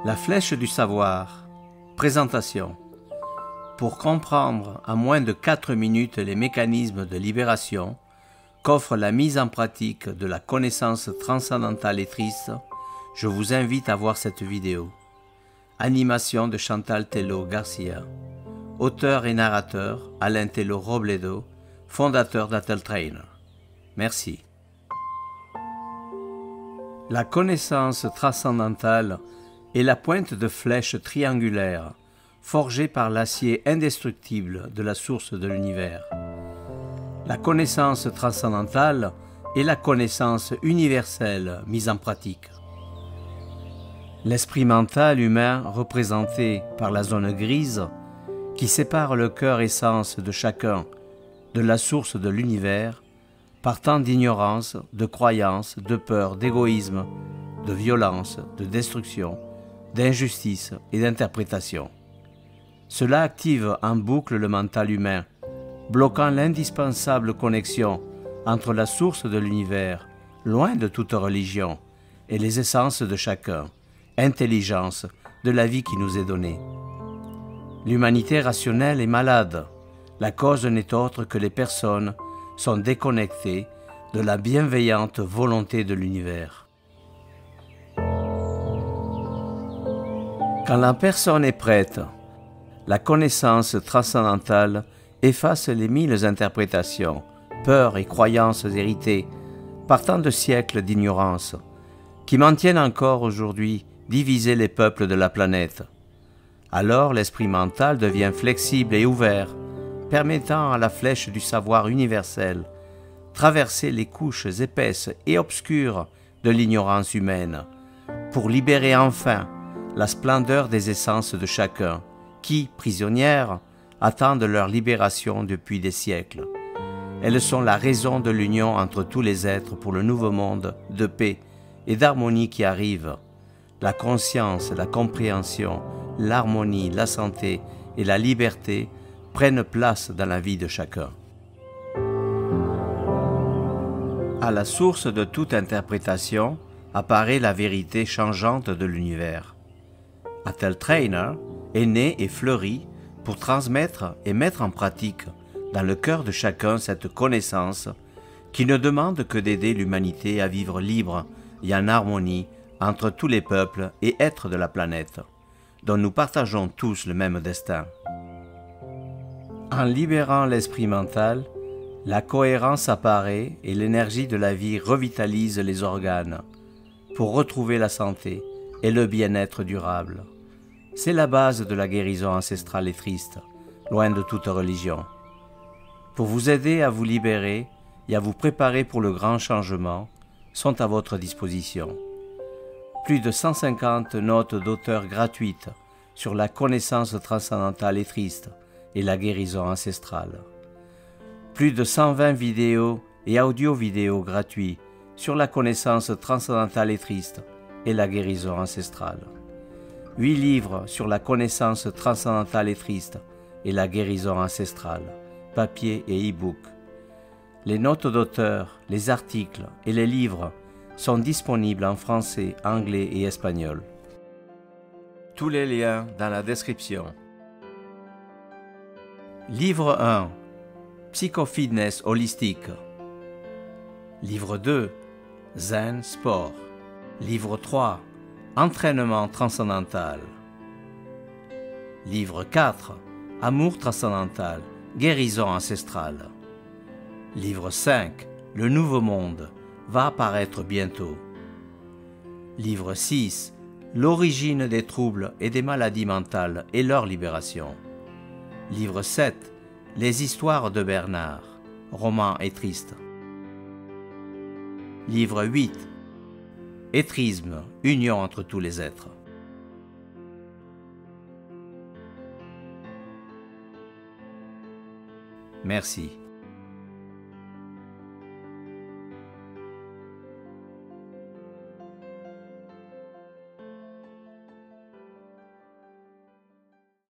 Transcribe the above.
La flèche du savoir. Présentation. Pour comprendre en moins de 4 minutes les mécanismes de libération qu'offre la mise en pratique de la connaissance transcendantale et triste, je vous invite à voir cette vidéo. Animation de Chantal Tello Garcia. Auteur et narrateur Alain Tello Robledo, fondateur d'Attel Trainer. Merci. La connaissance transcendantale est la pointe de flèche triangulaire, forgée par l'acier indestructible de la source de l'univers. La connaissance transcendantale est la connaissance universelle mise en pratique. L'esprit mental humain représenté par la zone grise, qui sépare le cœur essence de chacun de la source de l'univers, partant d'ignorance, de croyance, de peur, d'égoïsme, de violence, de destruction, d'injustice et d'interprétation. Cela active en boucle le mental humain, bloquant l'indispensable connexion entre la source de l'univers, loin de toute religion, et les essences de chacun, intelligence de la vie qui nous est donnée. L'humanité rationnelle est malade. La cause n'est autre que les personnes sont déconnectées de la bienveillante volonté de l'univers. Quand la personne est prête, la connaissance transcendantale efface les 1000 interprétations, peurs et croyances héritées, partant de siècles d'ignorance, qui maintiennent encore aujourd'hui diviser les peuples de la planète. Alors l'esprit mental devient flexible et ouvert, permettant à la flèche du savoir universel traverser les couches épaisses et obscures de l'ignorance humaine, pour libérer enfin la splendeur des essences de chacun, qui, prisonnières, attendent leur libération depuis des siècles. Elles sont la raison de l'union entre tous les êtres pour le nouveau monde de paix et d'harmonie qui arrive. La conscience, la compréhension, l'harmonie, la santé et la liberté prennent place dans la vie de chacun. À la source de toute interprétation apparaît la vérité changeante de l'univers. Attel Trainer est né et fleuri pour transmettre et mettre en pratique dans le cœur de chacun cette connaissance qui ne demande que d'aider l'humanité à vivre libre et en harmonie entre tous les peuples et êtres de la planète, dont nous partageons tous le même destin. En libérant l'esprit mental, la cohérence apparaît et l'énergie de la vie revitalise les organes pour retrouver la santé et le bien-être durable. C'est la base de la guérison ancestrale et triste, loin de toute religion. Pour vous aider à vous libérer et à vous préparer pour le grand changement, sont à votre disposition plus de 150 notes d'auteur gratuites sur la connaissance transcendantale et triste et la guérison ancestrale. Plus de 120 vidéos et audio-vidéos gratuits sur la connaissance transcendantale et triste et la guérison ancestrale. 8 livres sur la connaissance transcendantale et triste et la guérison ancestrale, papier et e-book. Les notes d'auteur, les articles et les livres sont disponibles en français, anglais et espagnol. Tous les liens dans la description. Livre 1. Psychofitness holistique. Livre 2. Zen Sport. Livre 3. Entraînement transcendantal. Livre 4. Amour transcendantal, guérison ancestrale. Livre 5. Le nouveau monde va apparaître bientôt. Livre 6. L'origine des troubles et des maladies mentales et leur libération. Livre 7. Les histoires de Bernard, roman et triste. Livre 8. Étrisme, union entre tous les êtres. Merci.